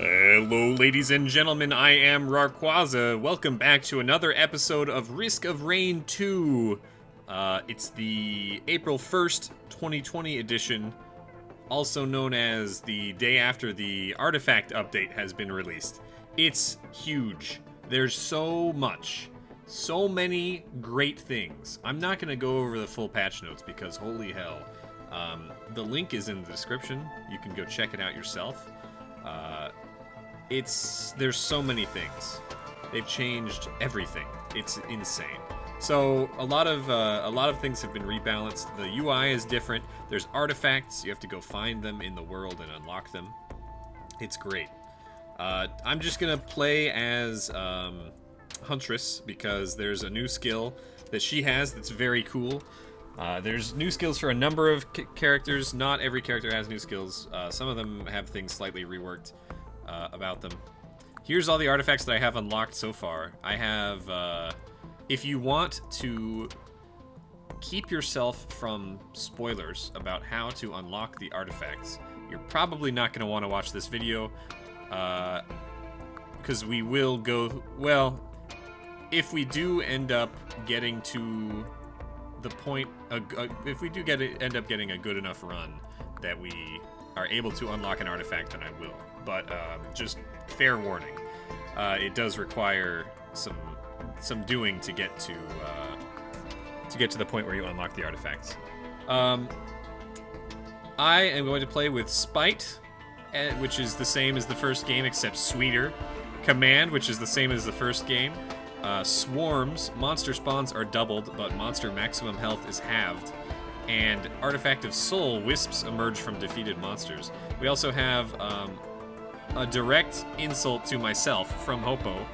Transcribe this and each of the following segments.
Hello, ladies and gentlemen, I am Rawrquaza. Welcome back to another episode of Risk of Rain 2. It's the April 1st, 2020 edition, also known as the day after the artifact update has been released. It's huge. There's so much. So many great things. I'm not going to go over the full patch notes because holy hell. The link is in the description. You can go check it out yourself. There's so many things. They've changed everything. It's insane. So a lot of things have been rebalanced. The UI is different. There's artifacts. You have to go find them in the world and unlock them. It's great. I'm just gonna play as Huntress because there's a new skill that she has that's very cool. There's new skills for a number of characters. Not every character has new skills. Some of them have things slightly reworked about them. Here's all the artifacts that I have unlocked so far. I have, if you want to keep yourself from spoilers about how to unlock the artifacts, you're probably not going to want to watch this video, because we will go, well, if we do end up getting to the point, if we do end up getting a good enough run that we are able to unlock an artifact, then I will. But just fair warning, it does require some doing to get to the point where you unlock the artifacts. I am going to play with Spite, which is the same as the first game except sweeter. Command, which is the same as the first game. Swarms, monster spawns are doubled, but monster maximum health is halved. And Artifact of Soul, wisps emerge from defeated monsters. We also have a direct insult to myself from Hoppo.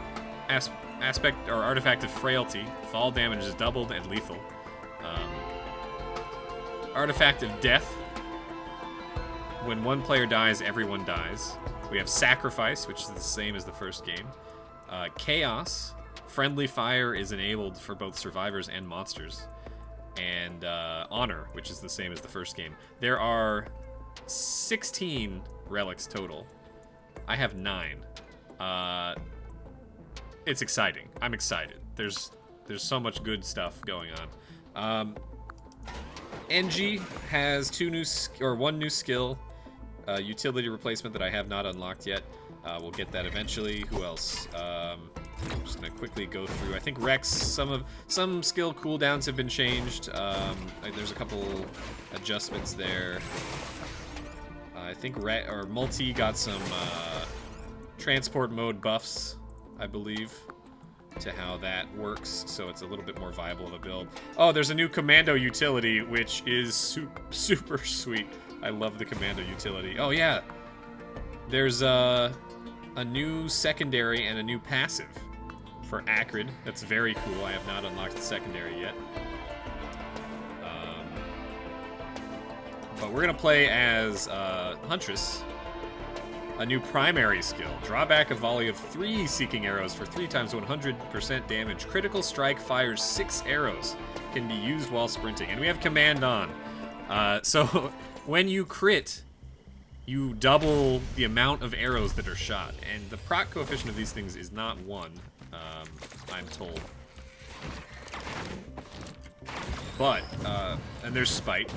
Aspect or Artifact of Frailty, fall damage is doubled and lethal. Artifact of Death, when one player dies, everyone dies. We have Sacrifice, which is the same as the first game. Chaos, friendly fire is enabled for both survivors and monsters. And Honor, which is the same as the first game. There are 16 relics total. I have 9. It's exciting. I'm excited. There's so much good stuff going on. NG has one new skill, utility replacement that I have not unlocked yet. We'll get that eventually. Who else? I'm just gonna quickly go through. I think Rex, some skill cooldowns have been changed. There's a couple adjustments there. I think mul-t got some transport mode buffs, I believe, to how that works, so it's a little bit more viable to build. Oh, there's a new commando utility, which is super sweet. I love the commando utility. Oh yeah, there's a new secondary and a new passive for Acrid. That's very cool. I have not unlocked the secondary yet. But we're going to play as Huntress. A new primary skill. Drawback a volley of 3 seeking arrows for 3 times 100% damage. Critical strike fires 6 arrows. Can be used while sprinting. And we have command on. So when you crit, you double the amount of arrows that are shot. And the proc coefficient of these things is not 1, I'm told. But, and there's Spite.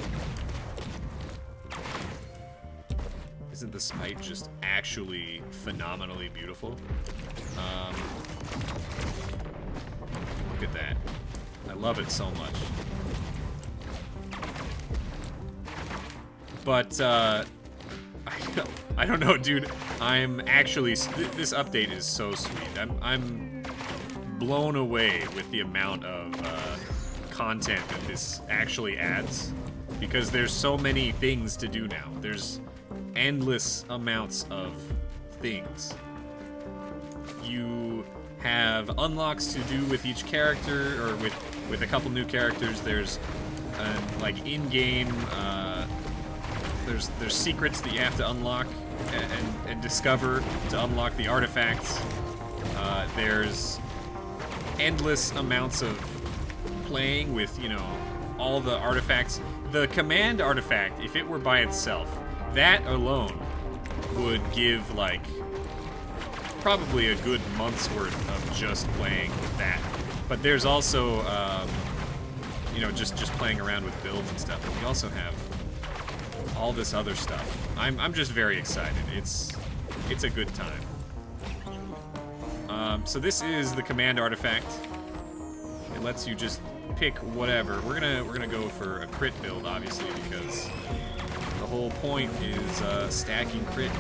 Isn't the Spite just actually phenomenally beautiful? Look at that. I love it so much. But, I don't know, dude. I'm actually... This update is so sweet. I'm blown away with the amount of content that this actually adds. Because there's so many things to do now. There's endless amounts of things. You have unlocks to do with each character, or with a couple new characters. There's like in-game there's secrets that you have to unlock and discover to unlock the artifacts. There's endless amounts of playing with, you know, all the artifacts. The command artifact, if it were by itself, that alone would give like probably a good month's worth of just playing that. But there's also, you know, just playing around with builds and stuff. And we also have all this other stuff. I'm just very excited. It's a good time. So this is the command artifact. It lets you just pick whatever. We're gonna go for a crit build, obviously, because the whole point is stacking crit.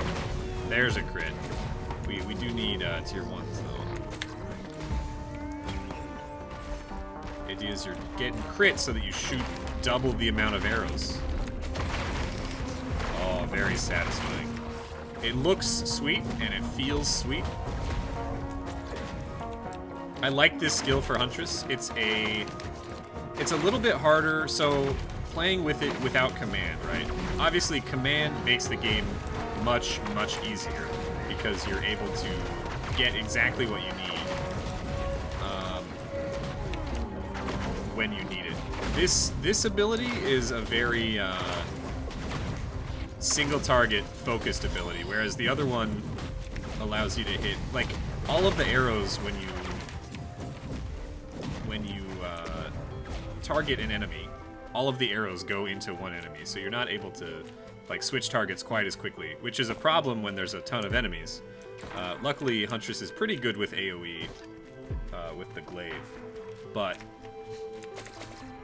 There's a crit. We do need tier 1s though. The idea is you're getting crit so that you shoot double the amount of arrows. Oh, very satisfying. It looks sweet and it feels sweet. I like this skill for Huntress. It's a little bit harder, so playing with it without command, right? Obviously, command makes the game much, much easier because you're able to get exactly what you need when you need it. This ability is a very single target focused ability, whereas the other one allows you to hit, like, all of the arrows when you target an enemy, all of the arrows go into one enemy, so you're not able to like switch targets quite as quickly, which is a problem when there's a ton of enemies. Luckily, Huntress is pretty good with AoE with the glaive, but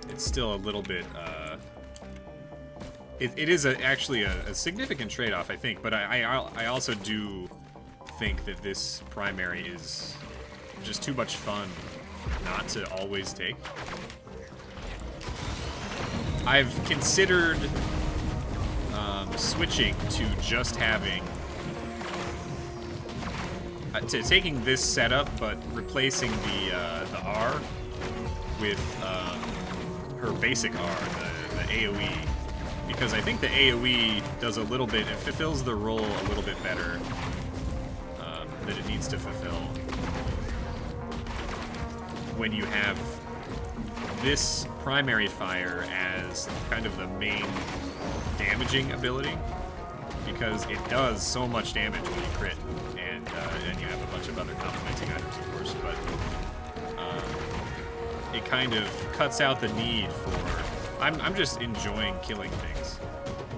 it's still a little bit. It is actually a significant trade-off, I think, but I also do think that this primary is just too much fun not to always take. I've considered switching to just having to taking this setup, but replacing the R with her basic R, the AoE, because I think the AoE does a little bit, it fulfills the role a little bit better that it needs to fulfill when you have this primary fire as kind of the main damaging ability, because it does so much damage when you crit, and you have a bunch of other complementing items, of course, but it kind of cuts out the need for... I'm just enjoying killing things.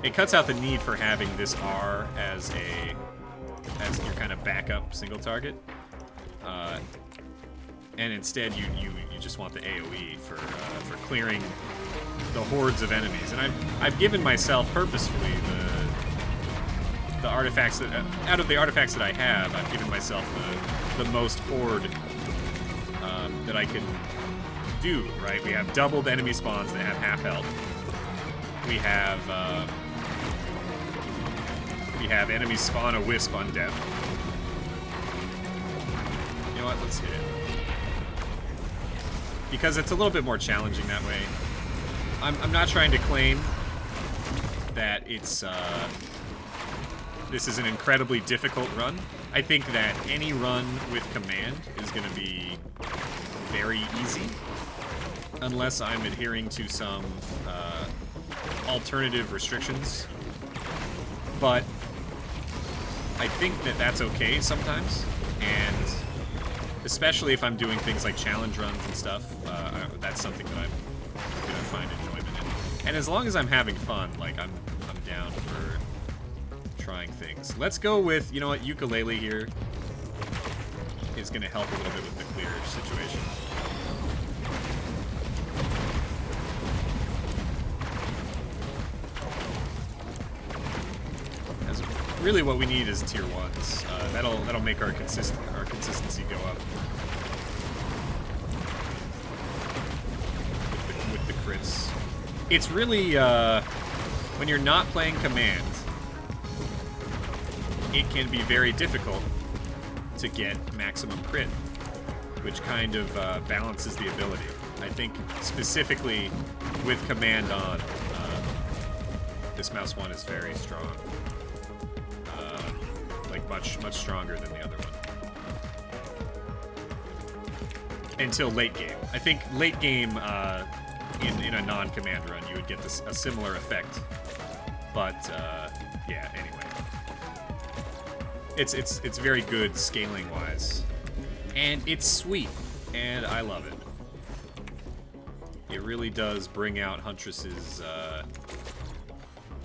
It cuts out the need for having this R as your kind of backup single target. And instead, you just want the AoE for clearing the hordes of enemies. And I've given myself purposefully the artifacts that out of the artifacts that I have, I've given myself the most horde that I can do. Right? We have doubled enemy spawns that have half health. We have enemies spawn a wisp on death. You know what? Let's hit it. Because it's a little bit more challenging that way. I'm not trying to claim that it's this is an incredibly difficult run. I think that any run with command is going to be very easy, unless I'm adhering to some alternative restrictions. But I think that that's okay sometimes, and especially if I'm doing things like challenge runs and stuff, that's something that I'm gonna find enjoyment in. And as long as I'm having fun, like I'm down for trying things. Let's go with, you know what, ukulele here is gonna help a little bit with the clear situation. As really, what we need is tier 1s. That'll make our consistency go up. With the crits. It's really, when you're not playing command, it can be very difficult to get maximum crit, which kind of balances the ability. I think specifically with command on, this mouse one is very strong. Like much stronger than the other one. Until late game. I think late game in a non-command run you would get a similar effect. But yeah, anyway. it's very good scaling wise, and it's sweet, and I love it. It really does bring out Huntress's,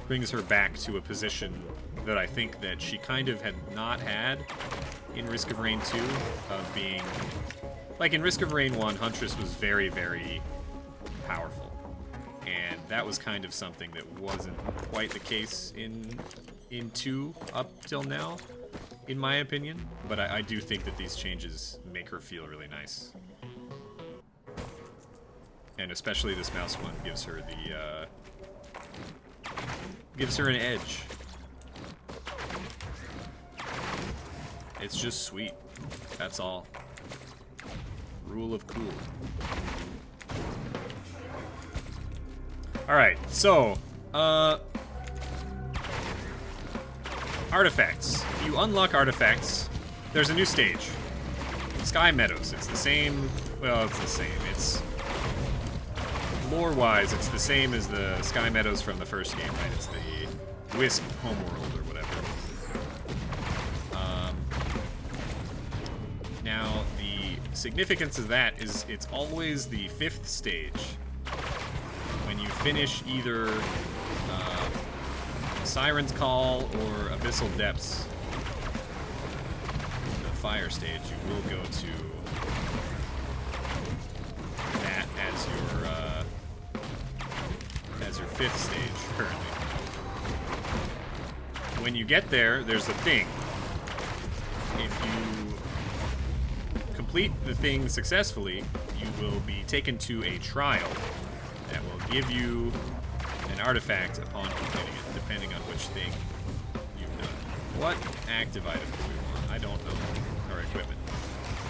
brings her back to a position that I think that she kind of had not had in Risk of Rain 2, of being, like in Risk of Rain 1, Huntress was very, very powerful, and that was kind of something that wasn't quite the case in 2 up till now, in my opinion, but I do think that these changes make her feel really nice. And especially this mouse one gives her the, gives her an edge. It's just sweet. That's all. Rule of cool. Alright, so, artifacts. If you unlock artifacts, there's a new stage. Sky Meadows. It's the same, well, it's the same. It's, lore-wise, it's the same as the Sky Meadows from the first game, right? It's the Wisp homeworld or whatever. Now, the significance of that is it's always the 5th stage. When you finish either Siren's Call or Abyssal Depths, the fire stage, you will go to that as your 5th stage currently. When you get there, there's a thing. If you complete the thing successfully, you will be taken to a trial that will give you an artifact upon completing it, depending on which thing you've done. What active item do we want? I don't know. Or equipment.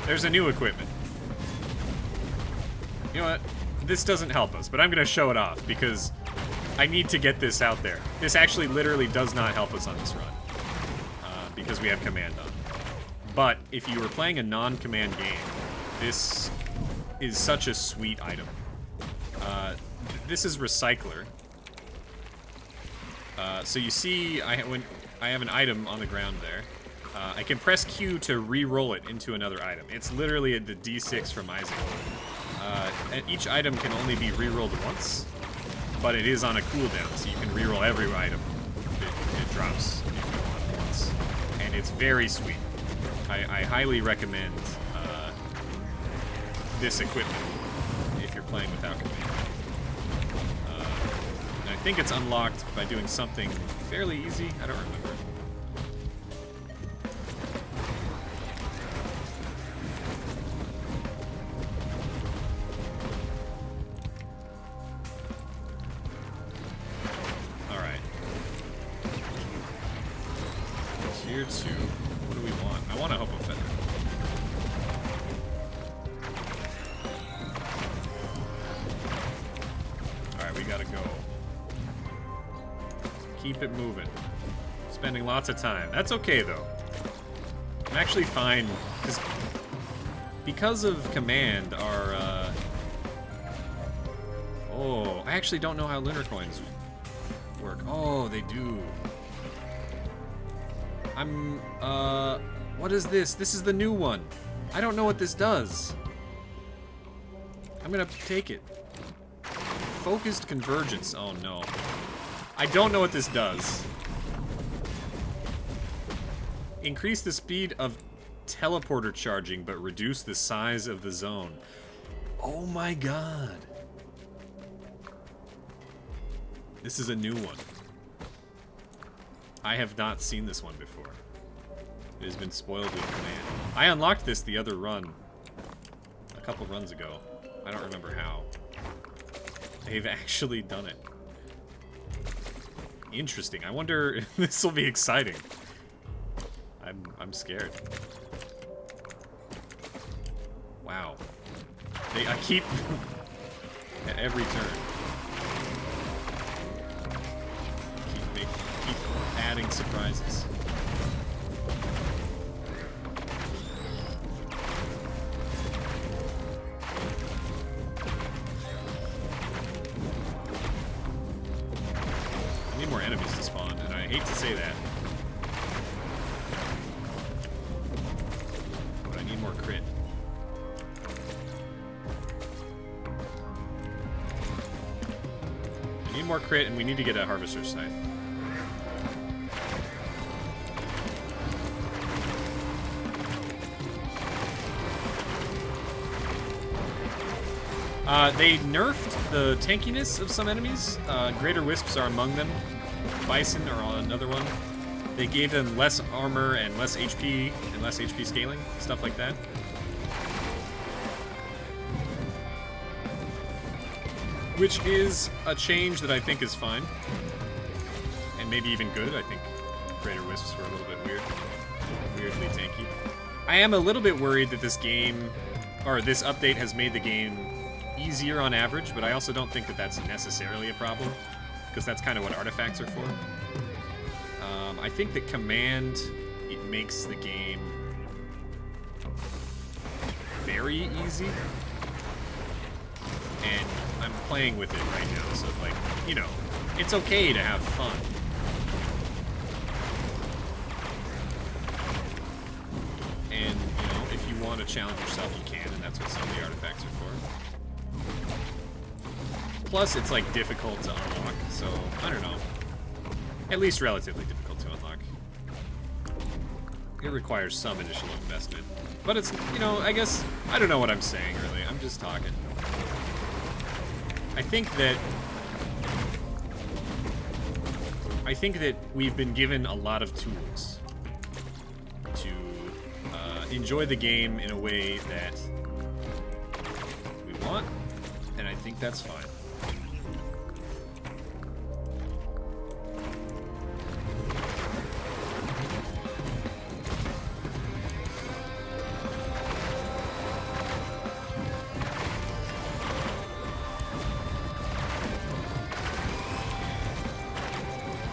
There's a new equipment. You know what? This doesn't help us, but I'm going to show it off because I need to get this out there. This actually literally does not help us on this run because we have command on. But if you were playing a non-command game, this is such a sweet item. This is Recycler. So you see, when I have an item on the ground there, I can press Q to re-roll it into another item. It's literally the D6 from Isaac. And each item can only be re-rolled once, but it is on a cooldown, so you can re-roll every item it drops if you want once. And it's very sweet. I highly recommend this equipment if you're playing without command. And I think it's unlocked by doing something fairly easy. I don't remember. Alright. Tier 2. What do we want? I want a Hope of Feather. Alright, we gotta go. Keep it moving. Spending lots of time. That's okay, though. I'm actually fine, because of command, our, Oh, I actually don't know how lunar coins work. Oh, they do. What is this? This is the new one. I don't know what this does. I'm gonna take it. Focused convergence. Oh, no. I don't know what this does. Increase the speed of teleporter charging, but reduce the size of the zone. Oh my god. This is a new one. I have not seen this one before. It has been spoiled with command. I unlocked this the other run. A couple runs ago. I don't remember how. They've actually done it. Interesting. I wonder if this will be exciting. I'm scared. Wow. I keep at every turn. Keep adding surprises. I need more enemies to spawn, and I hate to say that. need more crit, and we need to get a Harvester's Scythe. They nerfed the tankiness of some enemies. Greater Wisps are among them. Bison are another one. They gave them less armor and less HP and less HP scaling, stuff like that. Which is a change that I think is fine. And maybe even good. I think Greater Wisps were a little bit weird. Weirdly tanky. I am a little bit worried that this game, or this update has made the game easier on average, but I also don't think that that's necessarily a problem, because that's kind of what artifacts are for. I think that command, it makes the game very easy, and I'm playing with it right now, so like, you know, it's okay to have fun. And, you know, if you want to challenge yourself, you can, and that's what some of the artifacts are for. Plus, it's like difficult to unlock, so I don't know. At least relatively difficult to unlock. It requires some initial investment. But it's, you know, I guess, I don't know what I'm saying really. I'm just talking. I think that we've been given a lot of tools to enjoy the game in a way that we want, and I think that's fine.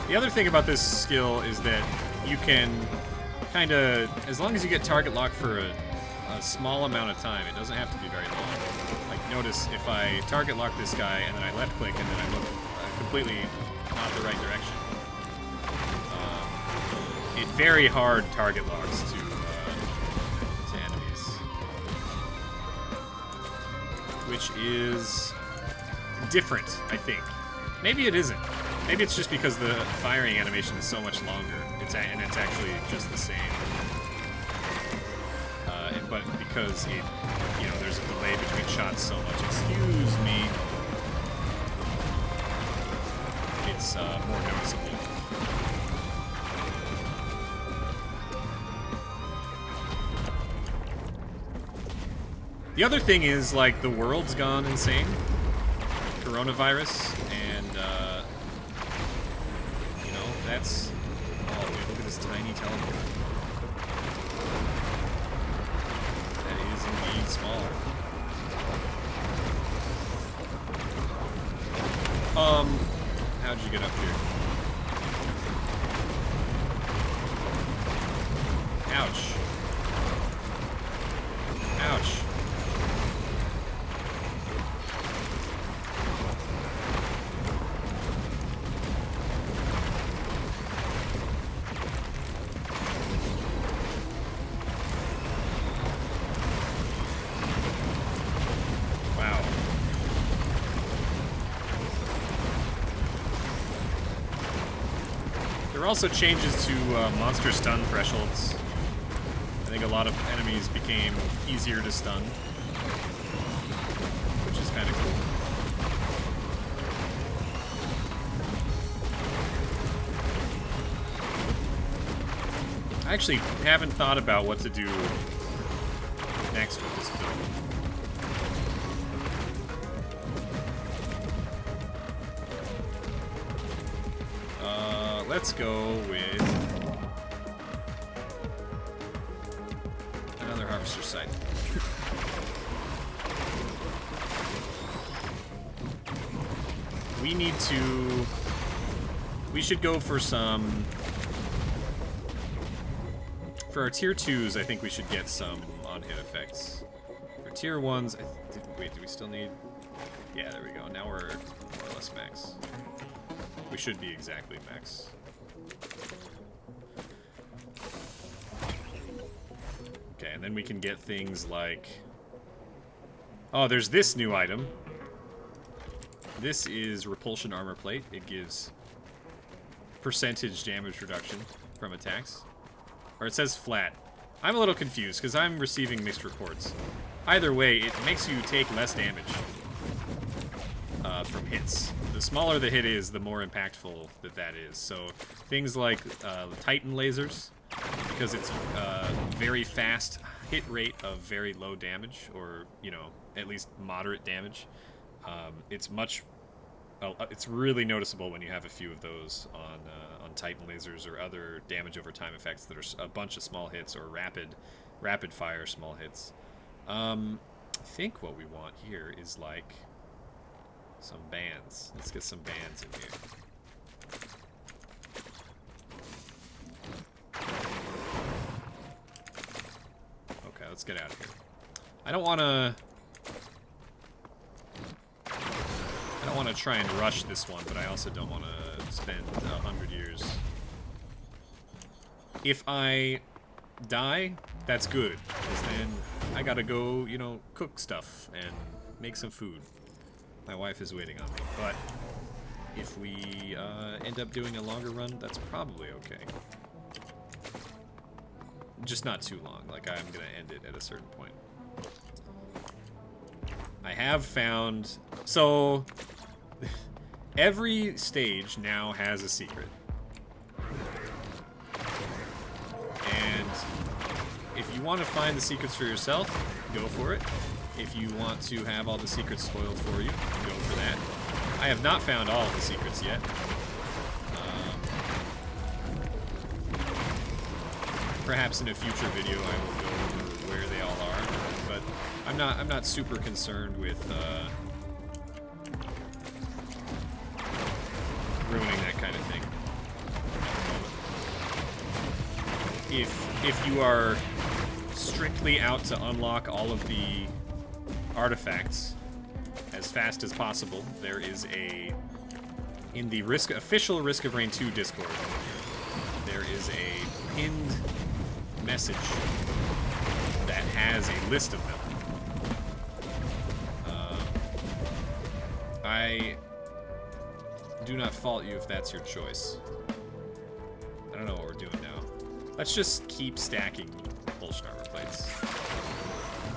The other thing about this skill is that you can kind of, as long as you get target lock for a small amount of time, it doesn't have to be very long. Like, notice if I target lock this guy and then I left click and then I look completely not the right direction, it very hard target locks to enemies, which is different, I think. Maybe it isn't. Maybe it's just because the firing animation is so much longer, and it's actually just the same. But because it, you know, there's a delay between shots so much, excuse me, it's more noticeable. The other thing is, like, the world's gone insane. Coronavirus, and you know, that's, oh wait, look at this tiny teleport. That is indeed small. How'd you get up here? Ouch. Ouch. There are also changes to monster stun thresholds. I think a lot of enemies became easier to stun, which is kind of cool. I actually haven't thought about what to do next with this build. Let's go with another Harvester's Scythe. We should go for some, for our tier 2s, I think we should get some on-hit effects. For tier 1s, wait, do we still need? Yeah, there we go. Now we're more or less max. We should be exactly max. Okay, and then we can get things like... Oh, there's this new item. This is repulsion armor plate. It gives percentage damage reduction from attacks. Or it says flat. I'm a little confused because I'm receiving mixed reports. Either way, it makes you take less damage from hits. The smaller the hit is, the more impactful that is. So things like Titan lasers, because it's very fast hit rate of very low damage, or, you know, at least moderate damage. It's really noticeable when you have a few of those on Titan lasers or other damage over time effects that are a bunch of small hits or rapid fire small hits. I think what we want here is like some bands. Let's get some bands in here. Okay, let's get out of here. I don't want to try and rush this one, but I also don't want to spend 100 years. If I die, that's good, because then I gotta go, you know, cook stuff and make some food. My wife is waiting on me, but if we end up doing a longer run, that's probably okay. Just not too long, like I'm gonna end it at a certain point. I have found... So... Every stage now has a secret. And if you want to find the secrets for yourself, go for it. If you want to have all the secrets spoiled for you, go for that. I have not found all of the secrets yet. Perhaps in a future video I will go over where they all are, but I'm not super concerned with ruining that kind of thing. If you are strictly out to unlock all of the artifacts as fast as possible, there is in the official Risk of Rain 2 Discord, there is a pinned message that has a list of them. I do not fault you if that's your choice. I don't know what we're doing now. Let's just keep stacking propulsion armor plates.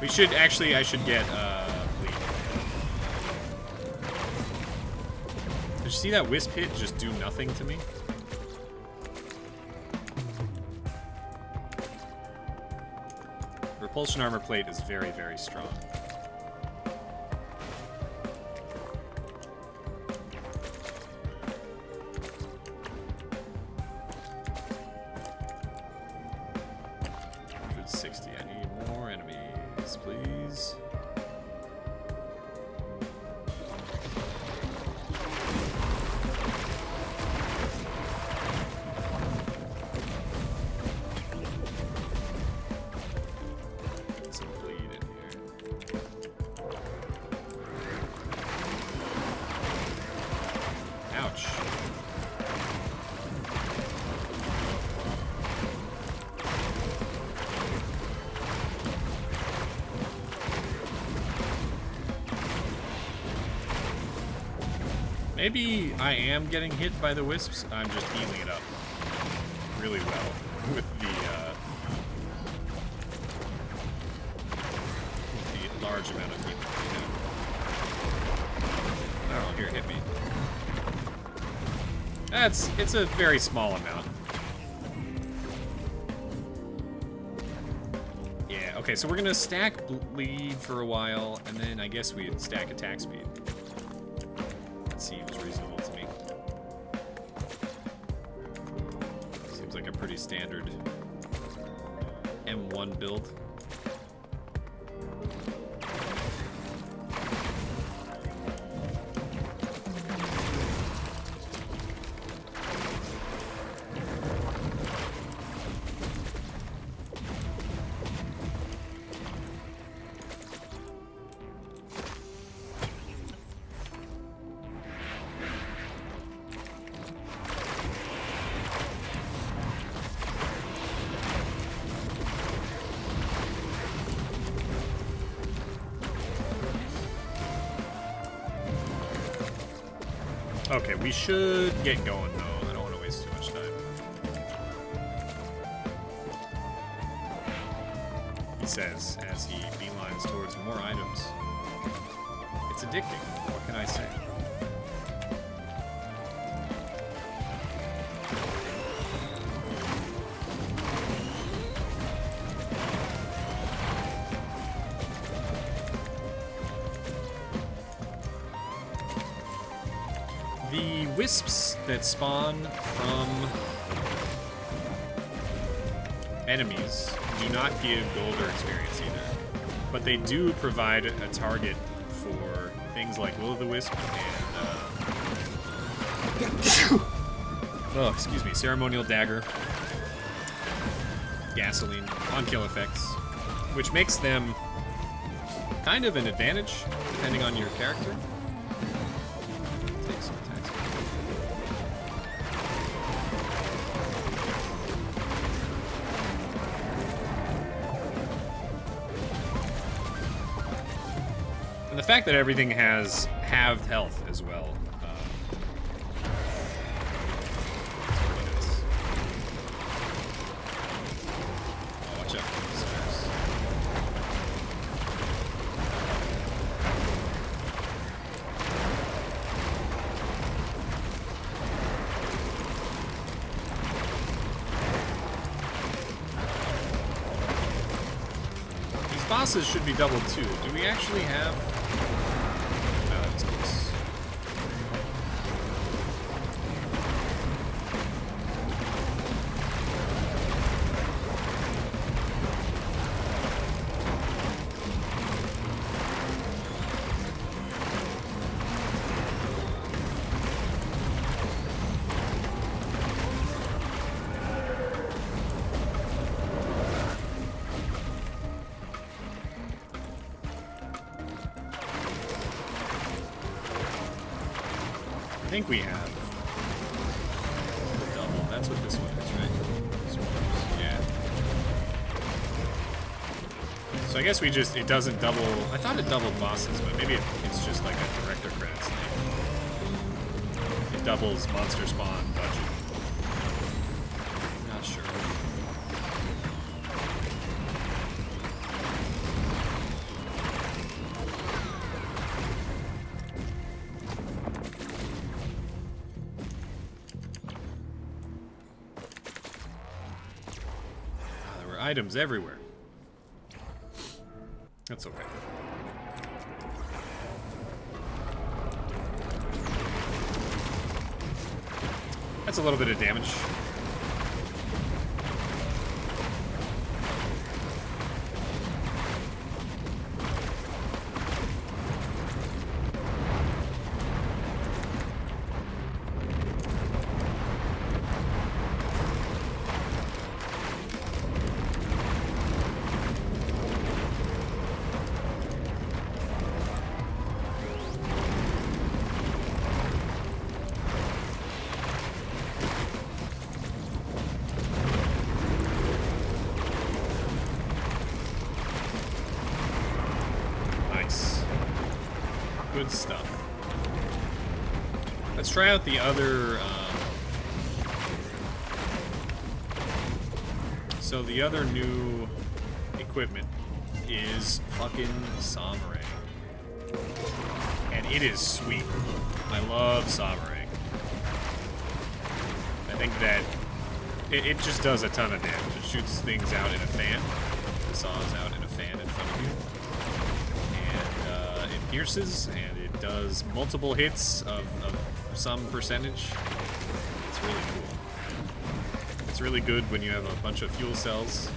We should actually, I should get bleed. Did you see that wisp hit just do nothing to me? Repulsion armor plate is very, very strong. Maybe I am getting hit by the wisps. I'm just healing it up really well with the large amount of healing we have. Oh, here, hit me. It's a very small amount. Yeah, okay, so we're gonna stack bleed for a while, and then I guess we'd stack attack speed. Seems reasonable to me. Seems like a pretty standard M1 build. Okay, we should get going, though. I don't want to waste too much time. He says, as he beelines towards more items. It's addicting. What can I say? The wisps that spawn from enemies do not give gold or experience either, but they do provide a target for things like will-o'-the-wisp and oh, excuse me, ceremonial dagger, gasoline, on-kill effects, which makes them kind of an advantage depending on your character. Take some attacks. And the fact that everything has halved health as well. Oh, watch out for these stairs. These bosses should be doubled too. Do we actually have... No, that's close. I think we have the double. That's what this one is, right? Yeah. So I guess we just, it doesn't double. I thought it doubled bosses, but maybe it's just like a director credits thing. It doubles monster spawn budget. Not sure. Items everywhere. That's okay. That's a little bit of damage. Good stuff. Let's try out the other, so the other new equipment is fucking Samurai. And it is sweet. I love Samurai. I think that it just does a ton of damage. It shoots things out in a fan. It saws out in a fan in front of you. Pierces, and it does multiple hits of some percentage. It's really cool. It's really good when you have a bunch of fuel cells.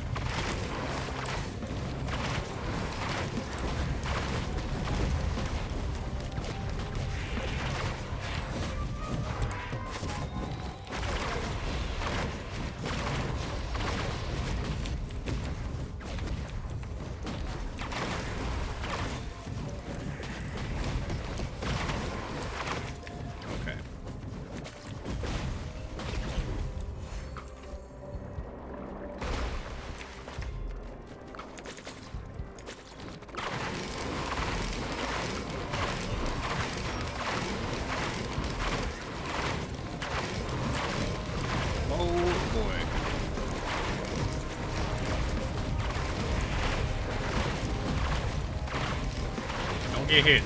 Don't get hit.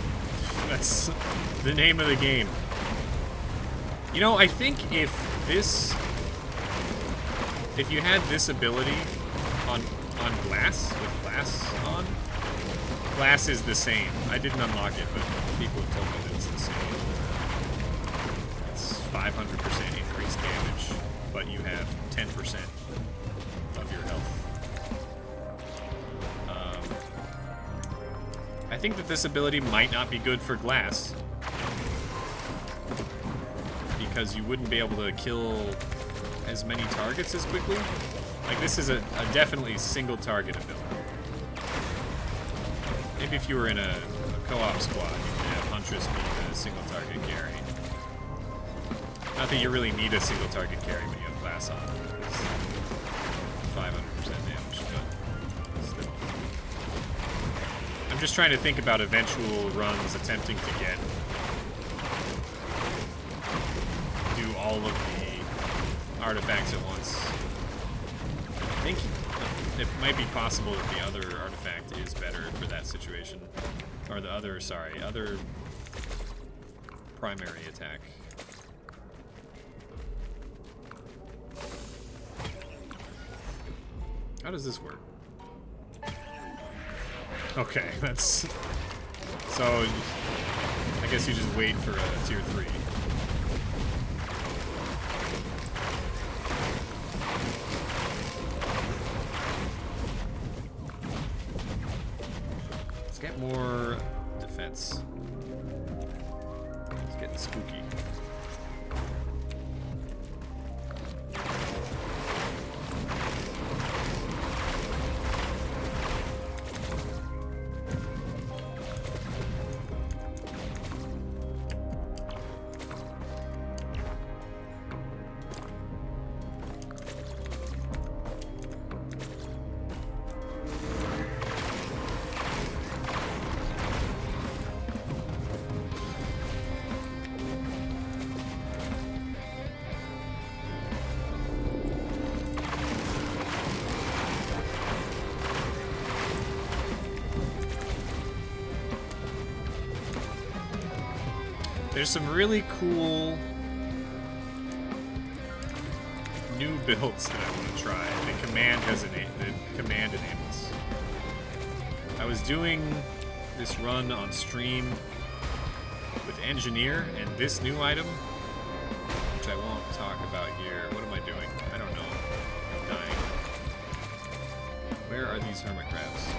That's the name of the game. You know, I think if you had this ability on glass, with glass on, glass is the same. I didn't unlock it, but people have told me that it's the same. It's 500% increased damage, but you have 10% of your health. I think that this ability might not be good for glass, because you wouldn't be able to kill as many targets as quickly. Like, this is a definitely single target ability. Maybe if you were in a co-op squad, you could have Huntress be the single target carry. Not that you really need a single target carry when you have glass on. It's 500% damage, but still. I'm just trying to think about eventual runs attempting to do all of the artifacts at once. I think it might be possible that the other artifact is better for that situation. Or the other, sorry, other primary attack. How does this work? Okay, that's... So, I guess you just wait for a tier 3. Let's get more defense. It's getting spooky. There's some really cool new builds that I want to try. The command enables. I was doing this run on stream with engineer and this new item, which I won't talk about here. What am I doing? I don't know. I'm dying. Where are these hermit crabs?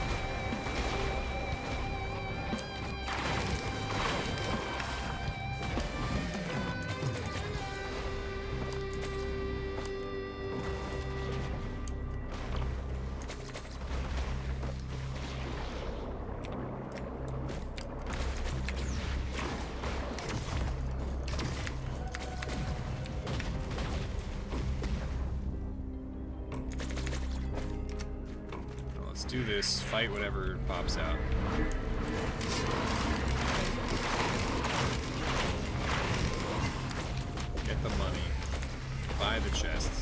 Do this, fight whatever pops out. Get the money. Buy the chests.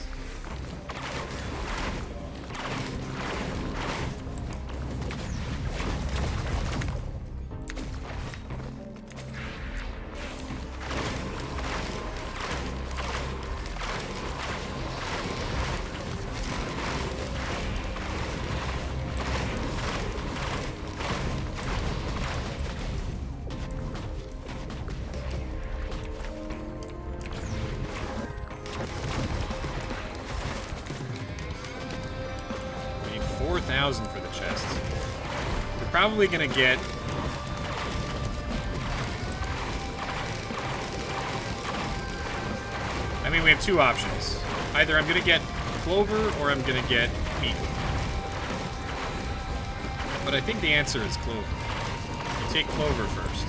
For the chest. We're probably gonna get... I mean, we have two options. Either I'm gonna get clover or I'm gonna get meat. But I think the answer is clover. You take clover first.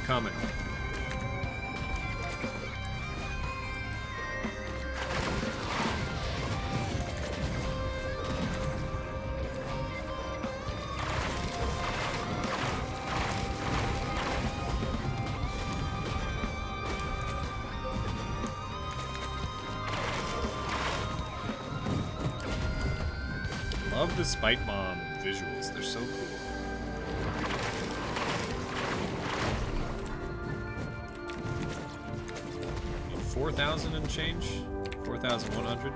Coming. Love the Spite Bomb visuals. They're so cool. 4,000 and change? 4,100?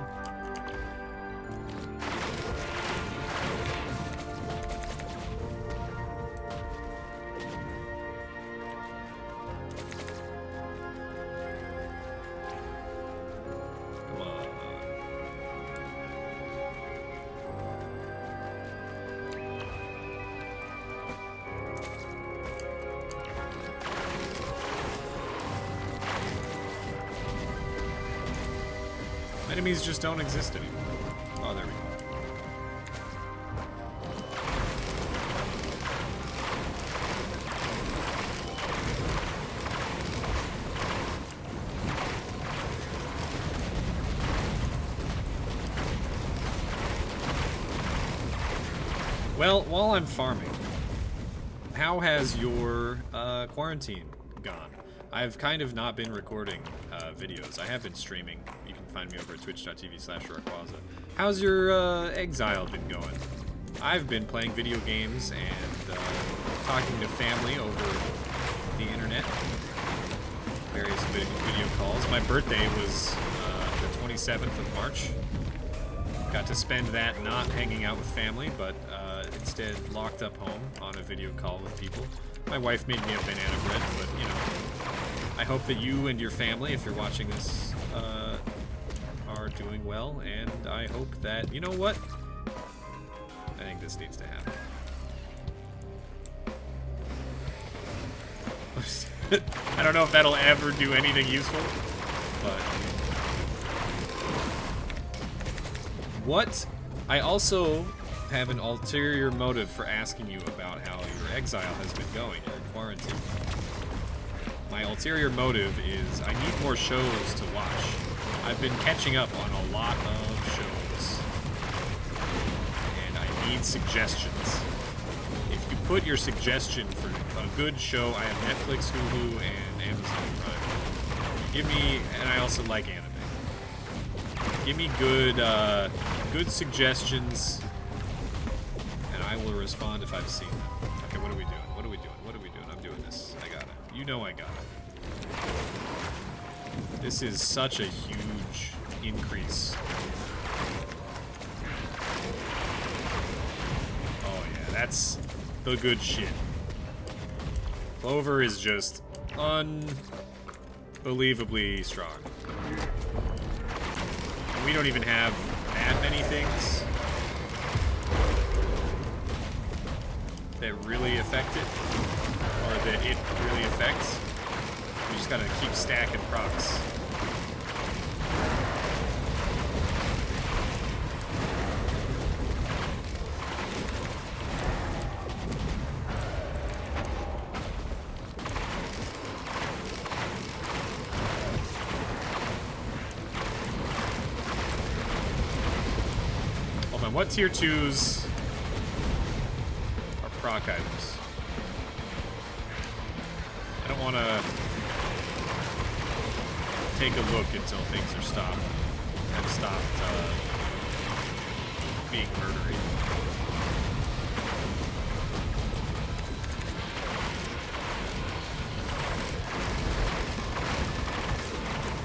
Enemies just don't exist anymore. Oh, there we go. Well, while I'm farming, how has your quarantine gone? I've kind of not been recording videos. I have been streaming. You can find me over at twitch.tv/Rawrquaza. How's your exile been going? I've been playing video games and talking to family over the internet. Various video calls. My birthday was the 27th of March. Got to spend that not hanging out with family, but instead locked up home on a video call with people. My wife made me a banana bread, but, you know, I hope that you and your family, if you're watching this, are doing well, and I hope that, you know what? I think this needs to happen. I don't know if that'll ever do anything useful, but... What? I also have an ulterior motive for asking you about how your exile has been going, your quarantine. My ulterior motive is I need more shows to watch. I've been catching up on a lot of shows. And I need suggestions. If you put your suggestion for a good show, I have Netflix, Hulu, and Amazon Prime. Give me, and I also like anime. Give me good suggestions, and I will respond if I've seen them. Okay, what are we doing? What are we doing? What are we doing? I'm doing this. I got it. You know I got it. This is such a huge increase. Oh yeah, that's the good shit. Clover is just unbelievably strong. And we don't even have that many things that really affect it, or that it really affects. We just gotta keep stacking procs. Hold on, what tier 2s are proc items? I don't want to take a look until things are stopped. Have stopped being murdery.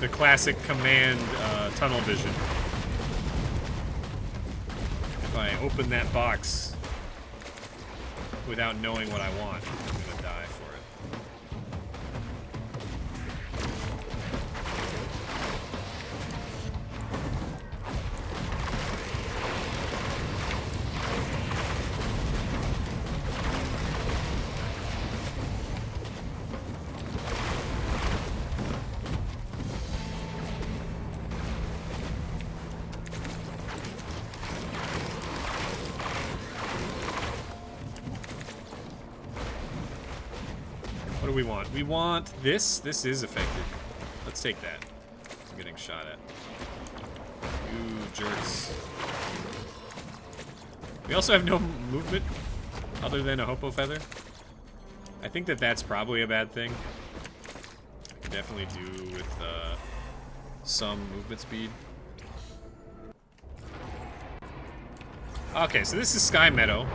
The classic command tunnel vision. If I open that box without knowing what I want, I'm gonna die for it. What do we want? We want this. This is effective. Let's take that. I'm getting shot at. You jerks. We also have no movement other than a Hopo Feather. I think that that's probably a bad thing. I could definitely do with some movement speed. Okay, so this is Sky Meadow.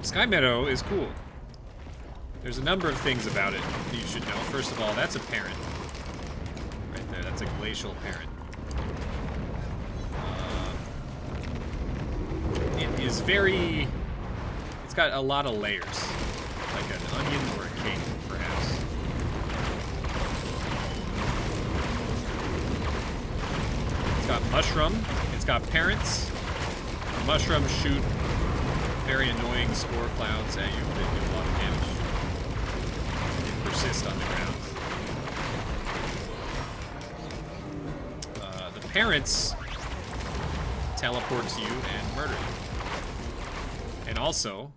Sky Meadow is cool. There's a number of things about it that you should know. First of all, that's a parent. Right there, that's a glacial parent. It is very... It's got a lot of layers. Like an onion or a cake, perhaps. It's got mushroom. It's got parents. The mushrooms shoot very annoying spore clouds at you that do a lot of damage. They persist on the ground. The parents teleport to you and murder you. And also,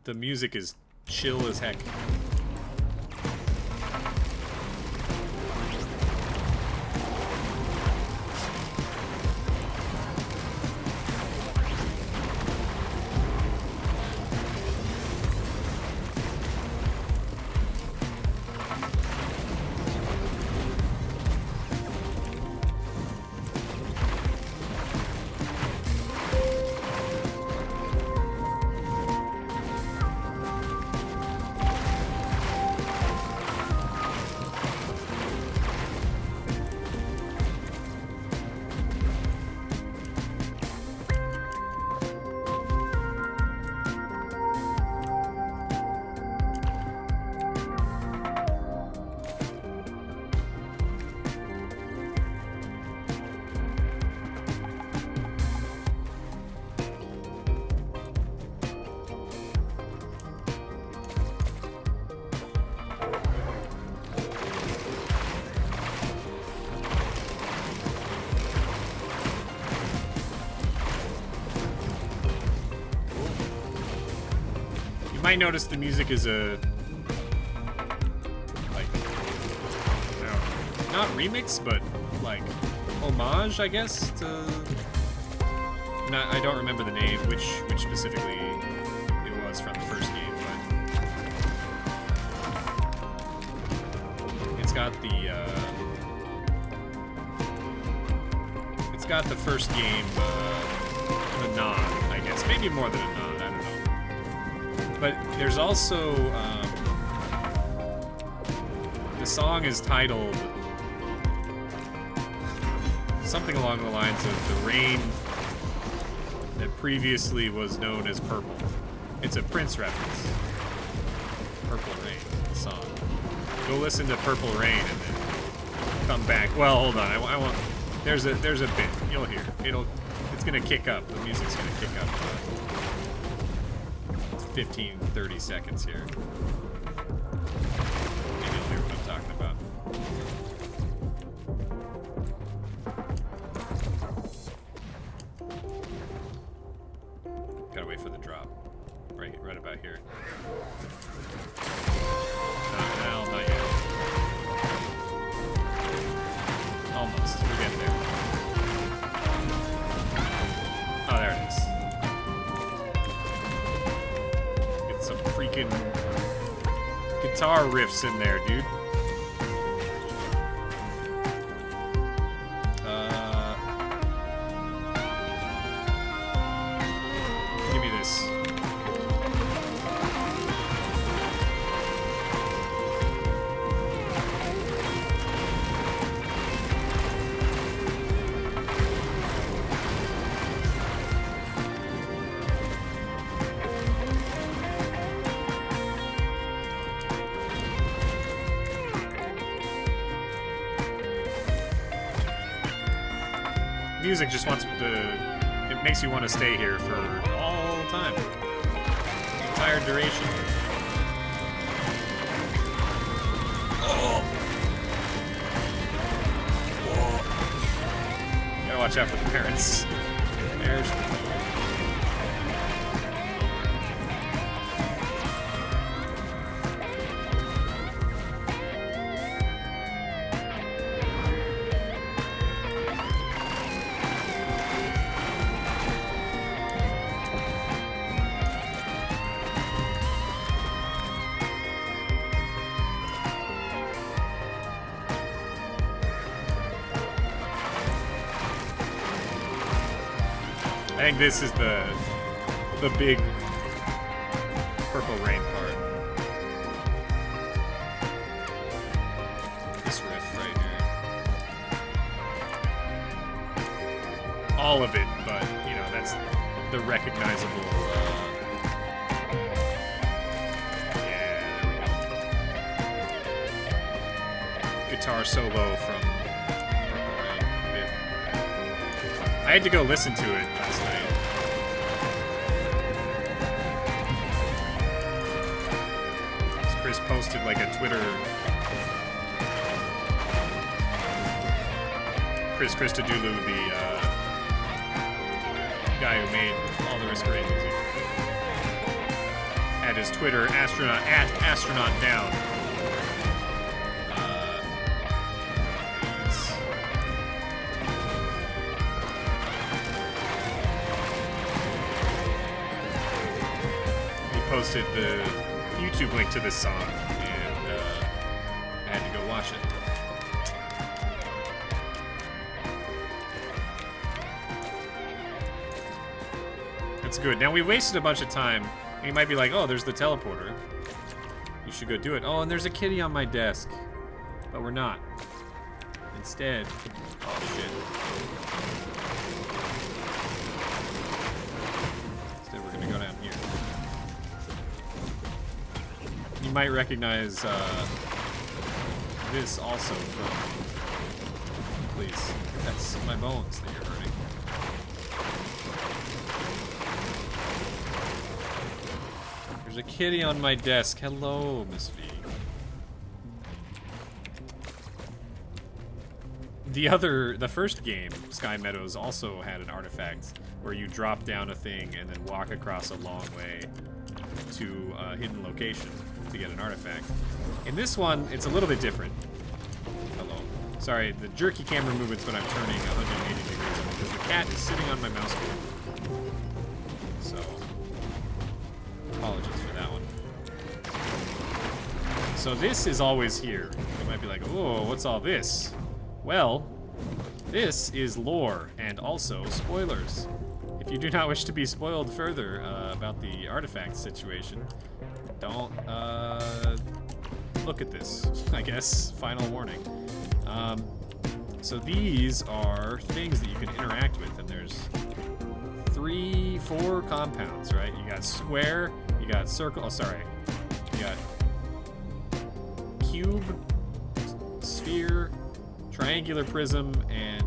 the music is chill as heck. You might notice the music is a, like, not remix, but like homage, I guess, to. I don't remember the name, which specifically it was from the first game, but it's got the first game a nod, I guess, maybe more than a nod. But there's also, the song is titled something along the lines of the rain that previously was known as purple. It's a Prince reference. Purple Rain, the song. Go listen to Purple Rain and then come back. Well, hold on, I won't. There's a bit, you'll hear. It's gonna kick up, the music's gonna kick up. 15, 30 seconds here. Maybe you'll hear what I'm talking about. Gotta wait for the drop. Right about here. No, not yet. Almost. We're getting there. Oh, there it is. Some freaking guitar riffs in there, dude. Give me this. Music just wants it makes you want to stay here for all time. The entire duration. Oh. Gotta watch out for the parents. There's the I think this is the big purple rain part. This riff right here. All of it, but you know, that's the recognizable yeah, there we go. Guitar solo from Purple Rain. I had to go listen to it last night. Chris posted like a Twitter. Chris Christodoulou, the guy who made all the Risk Array music, at his Twitter, astronaut down. He posted the YouTube link to this song, and I had to go watch it. That's good. Now, we wasted a bunch of time, and you might be like, oh, there's the teleporter. You should go do it. Oh, and there's a kitty on my desk. But we're not. Instead, oh, shit. Instead, we're gonna go down here. You might recognize this also from... Please, that's my bones that you're hurting. There's a kitty on my desk. Hello, Miss V. The first game, Sky Meadows, also had an artifact where you drop down a thing and then walk across a long way to a hidden location to get an artifact. In this one, it's a little bit different. Hello. Sorry, the jerky camera movements when I'm turning 180 degrees because the cat is sitting on my mouse board. So, apologies for that one. So this is always here. You might be like, oh, what's all this? Well, this is lore and also spoilers. If you do not wish to be spoiled further about the artifact situation, don't look at this, I guess. Final warning. So these are things that you can interact with, and there's 4 compounds, right? You got square, you got circle, you got cube, sphere, triangular prism, and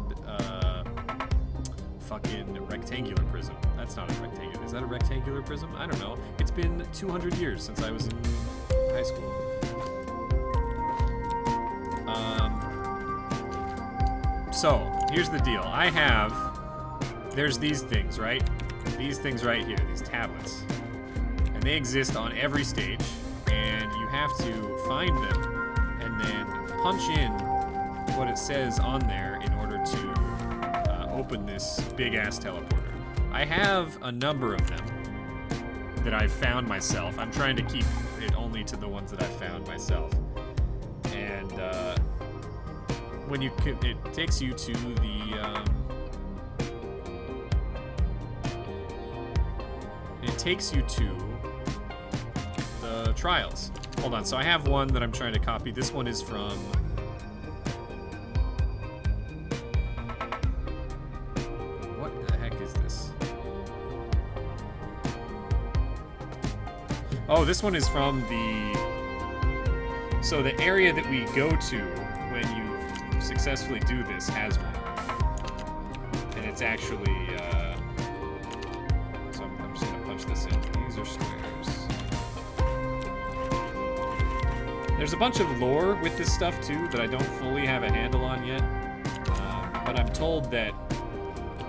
fucking rectangular prism. That's not a rectangular. Is that a rectangular prism? I don't know. It's been 200 years since I was in high school. So, here's the deal. There's these things, right? These things right here, these tablets. And they exist on every stage, and you have to find them and then punch in what it says on there in order to open this big-ass teleporter. I have a number of them that I've found myself. I'm trying to keep it only to the ones that I've found myself. And it takes you to the trials. Hold on, so I have one that I'm trying to copy. This one is from what the heck is this? Oh, this one is from so the area that we go to when you successfully do this has one. And it's actually, so I'm just gonna punch this in. These are squares. There's a bunch of lore with this stuff too that I don't fully have a handle on yet. But I'm told that,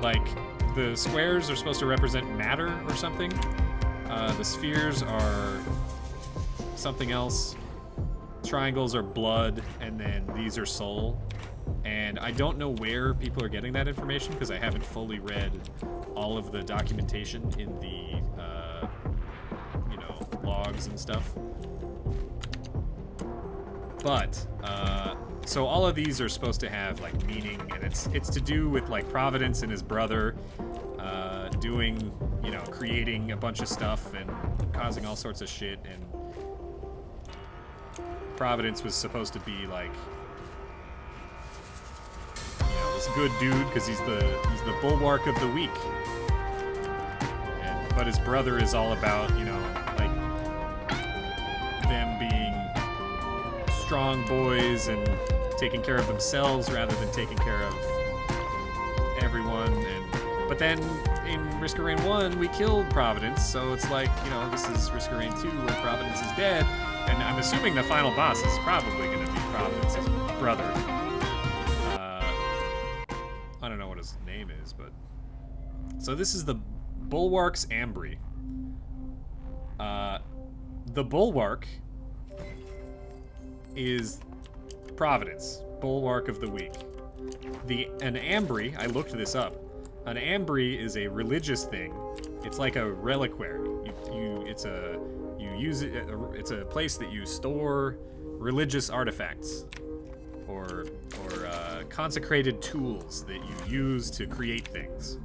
like, the squares are supposed to represent matter or something. The spheres are something else. Triangles are blood, and then these are soul. And I don't know where people are getting that information because I haven't fully read all of the documentation in the, logs and stuff. But, so all of these are supposed to have, like, meaning, and it's to do with, like, Providence and his brother, doing, you know, creating a bunch of stuff and causing all sorts of shit, and Providence was supposed to be like, you know, this good dude because he's the bulwark of the weak. But his brother is all about, you know, like them being strong boys and taking care of themselves rather than taking care of everyone. But then in Risk of Rain 1, we killed Providence, so it's like, you know, this is Risk of Rain 2 where Providence is dead, and I'm assuming the final boss is probably going to be Providence's brother. I don't know what his name is, but... So this is the Bulwark's Ambry. The Bulwark is Providence, Bulwark of the weak. An Ambry, I looked this up. An Ambry is a religious thing. It's like a reliquary. It's a place that you store religious artifacts or consecrated tools that you use to create things.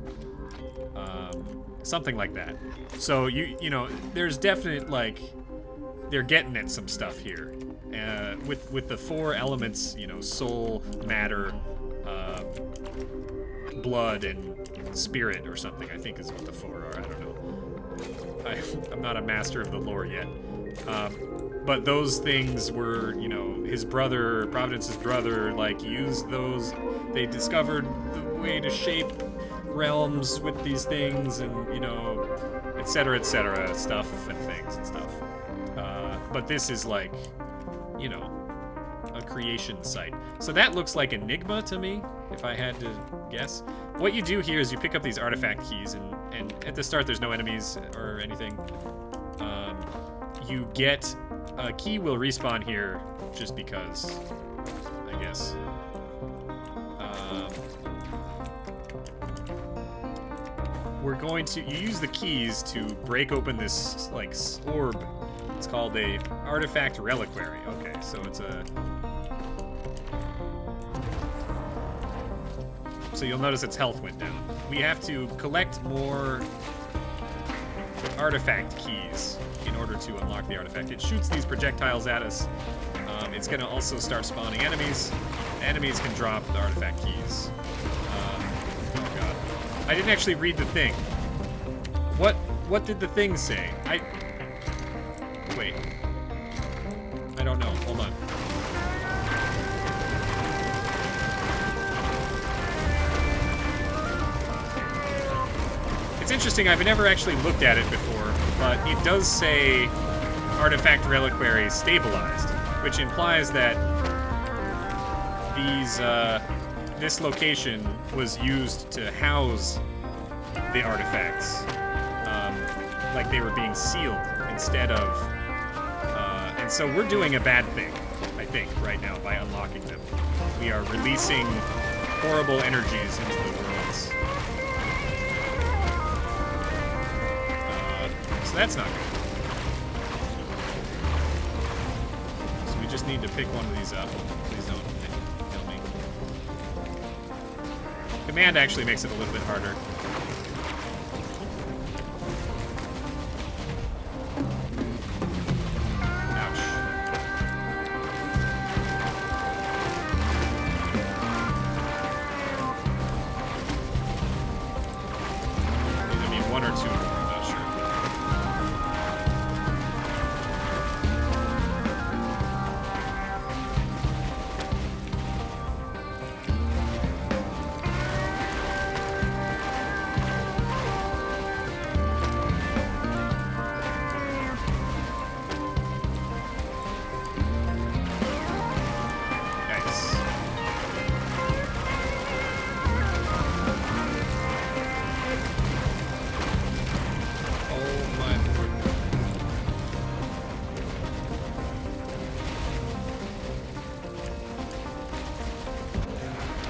Something like that. So you know, there's definite, like, they're getting at some stuff here. With the 4 elements, you know, soul, matter, blood, and spirit or something, I think is what the 4 are. I don't know. I'm not a master of the lore yet. But those things were, you know, his brother, Providence's brother, like, used those. They discovered the way to shape realms with these things, and, you know, etc., stuff and things and stuff. But this is like, you know, a creation site. So that looks like Enigma to me, if I had to guess. What you do here is you pick up these artifact keys, and at the start there's no enemies or anything. You get a key will respawn here just because, I guess. We're going to use the keys to break open this, like, orb. It's called a artifact reliquary. Okay, so it's a... So you'll notice its health went down. We have to collect more artifact keys in order to unlock the artifact. It shoots these projectiles at us. It's going to also start spawning enemies. The enemies can drop the artifact keys. Oh god. I didn't actually read the thing. What did the thing say? Wait. I don't know. Hold on. It's interesting. I've never actually looked at it before, but it does say artifact reliquary stabilized, which implies that this location was used to house the artifacts, like they were being sealed instead of, and so we're doing a bad thing, I think, right now by unlocking them. We are releasing horrible energies into the worlds. So that's not good. So we just need to pick one of these up. Please don't kill me. Command actually makes it a little bit harder.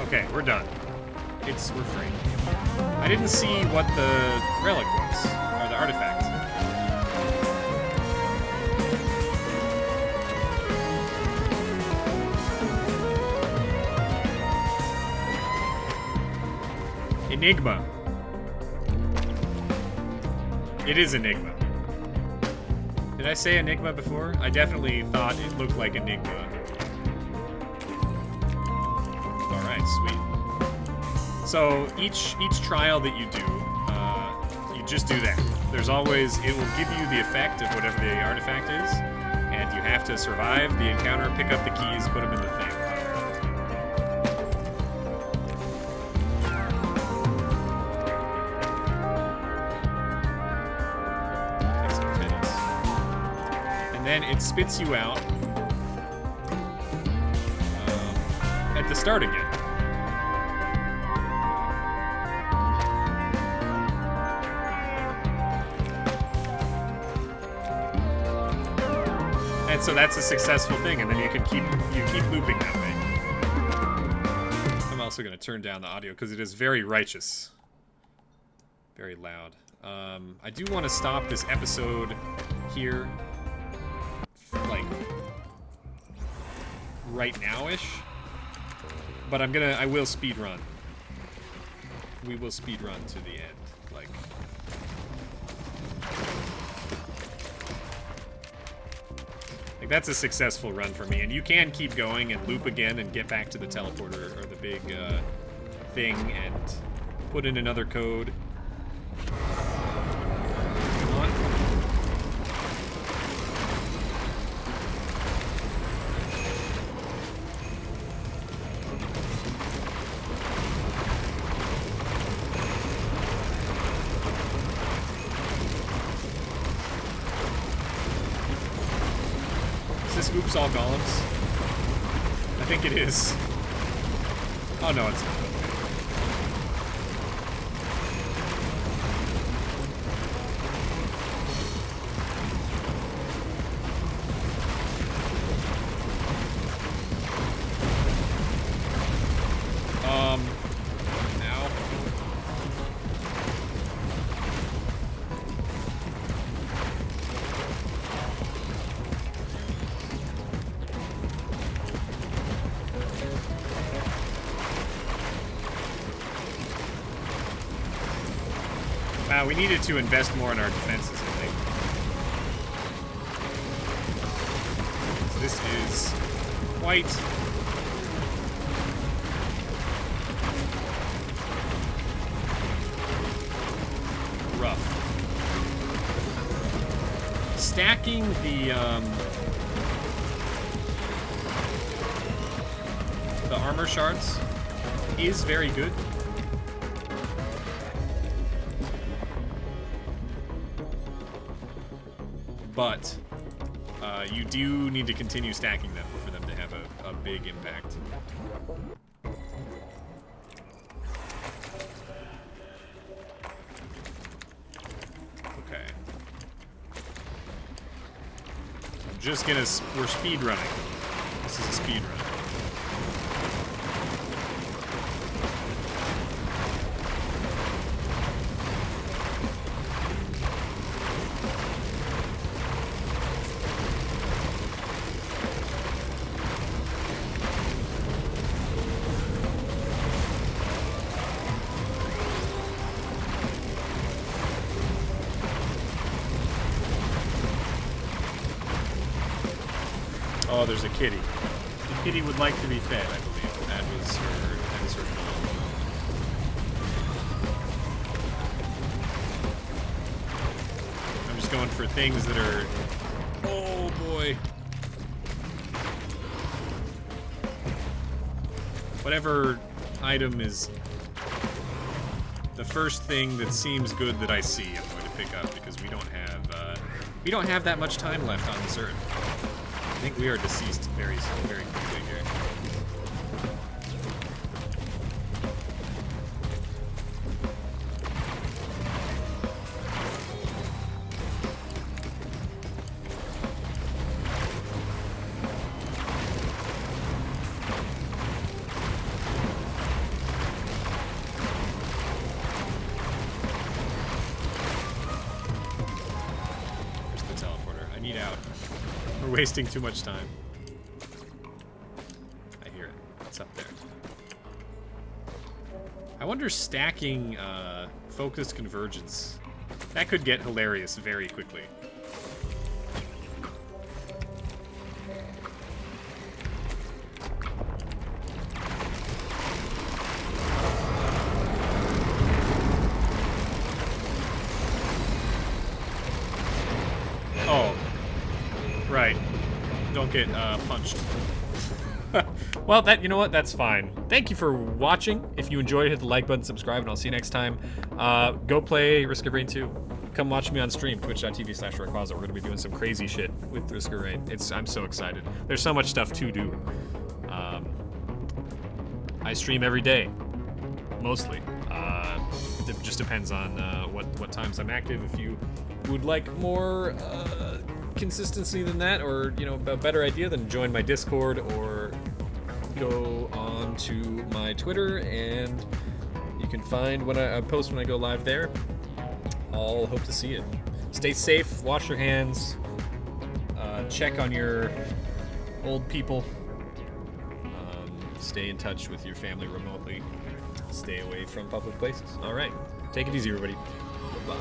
Okay, we're done. We're free. I didn't see what the relic was, or the artifact. Enigma. It is Enigma. Did I say Enigma before? I definitely thought it looked like Enigma. Alright, sweet. So each trial that you do, you just do that. There's always, it will give you the effect of whatever the artifact is, and you have to survive the encounter, pick up the keys, put them in the thing. Then it spits you out at the start again. And so that's a successful thing, and then you keep looping that way. I'm also going to turn down the audio because it is very righteous, very loud. I do want to stop this episode here. Like right now-ish, but I will speed run. We will speed run to the end. Like that's a successful run for me, and you can keep going and loop again and get back to the teleporter or the big thing and put in another code. Come on. Oops, all golems. I think it is. Oh no, it's not. Now. Wow, we needed to invest more in our defenses, I think. So this is quite rough. Stacking the armor shards is very good. But you do need to continue stacking them for them to have a big impact. Okay. I'm just gonna... We're speed running. This is a speed run. Oh, there's a kitty. The kitty would like to be fed, I believe. That was her goal. I'm just going for things that are... Oh, boy. Whatever item is the first thing that seems good that I see, I'm going to pick up, because we don't have that much time left on this Earth. I think we are deceased very quickly here. Where's the teleporter? I need out. We're wasting too much time. I hear it. It's up there. I wonder stacking focused convergence That could get hilarious very quickly. Oh. Right. Don't get punched. Well, you know what? That's fine. Thank you for watching. If you enjoyed, hit the like button, subscribe, and I'll see you next time. Go play Risk of Rain 2. Come watch me on stream, twitch.tv/Rawrquaza. We're going to be doing some crazy shit with Risk of Rain. I'm so excited. There's so much stuff to do. I stream every day, mostly. It just depends on what times I'm active. If you would like more consistency than that, or a better idea, then join my Discord or go on to my Twitter, and you can find when I post when I go live there. I'll hope to see it. Stay safe, wash your hands, check on your old people, stay in touch with your family remotely, stay away from public places. All right, take it easy, everybody. Bye.